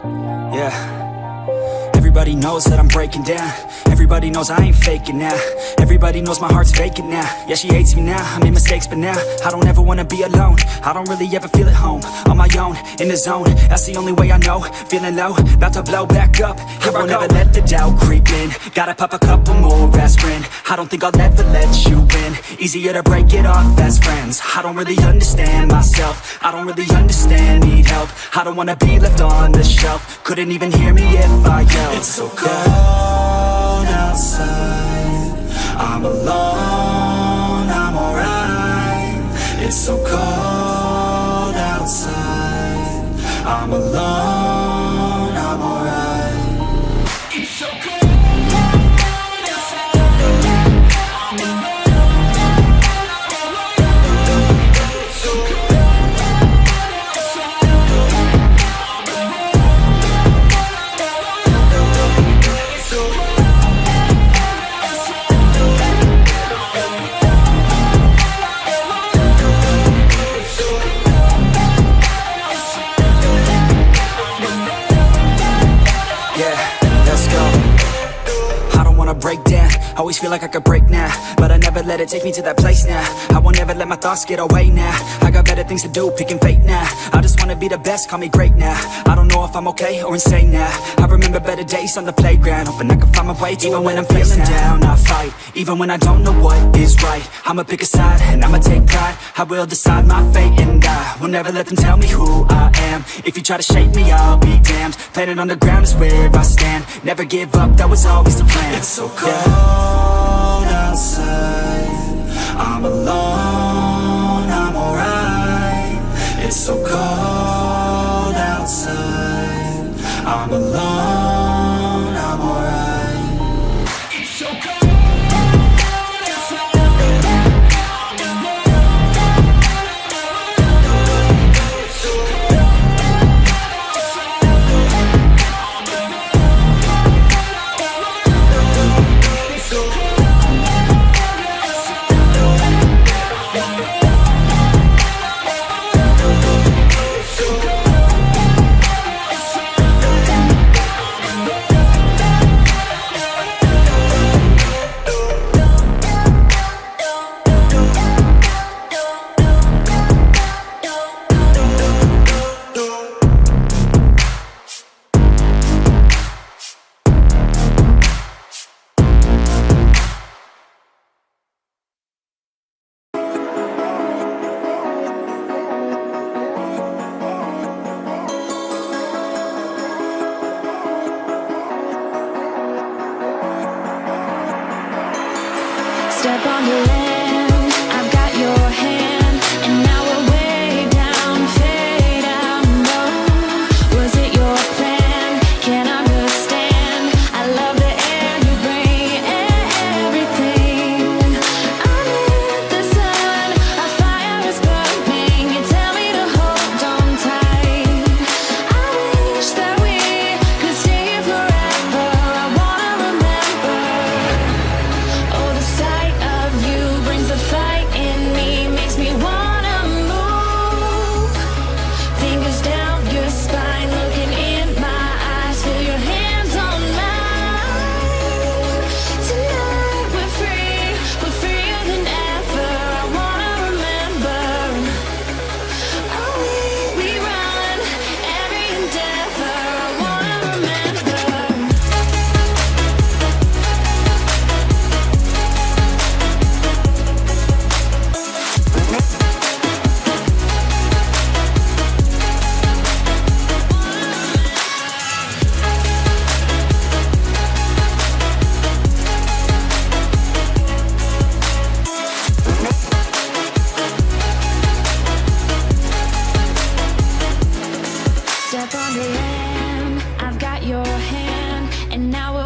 Yeah. Everybody knows that I'm breaking down. Everybody knows I ain't faking now. Everybody knows my heart's vacant now. Yeah, she hates me now, I made mistakes but now I don't ever wanna be alone. I don't really ever feel at home. On my own, in the zone, that's the only way I know. Feeling low, about to blow back up. Here I won't ever let the doubt creep in. Gotta pop a couple more aspirin. I don't think I'll ever let you in. Easier to break it off as friends. I don't really understand myself. I don't really understand, need help. I don't wanna be left on the shelf. Couldn't even hear me if I yelled. It's so cold outside, I'm alone, I'm alright. It's so cold outside, I'm alone, I'm alright. It's so cold outside, I'm alone, it's so cold outside, break down, always feel like I could break now, but I never let it take me to that place now. I won't ever let my thoughts get away now. I got better things to do, picking fate now. I just wanna be the best, call me great now. I don't know if I'm okay or insane now. I remember better days on the playground, hoping I can find my way. Even when I'm feeling down, I fight. Even when I don't know what is right, I'ma pick a side and I'ma take pride. I will decide my fate and I will never let them tell me who I am. If you try to shake me, I'll be damned. Planet on the ground is where I stand. Never give up, that was always the plan. It's so cold outside, I'm alone, I'm alright. It's so cold outside, I'm alone, I'm alright. It's so cold. Step on the land, I've got your hand, and now we're way down, fade out low. Was it your plan? Can't understand. I love the air you bring, everything. Under the sun, a fire is burning. You tell me to hold on tight. I wish that we could stay here forever. I wanna remember. Oh, the sight of you brings the fight in me, makes me wanna move. Fingers down your spine, looking in my eyes, feel your hands on mine. Tonight we're freer than ever. I wanna remember. Oh, we run every endeavor. I wanna remember. Step on the land, I've got your hand, and now we're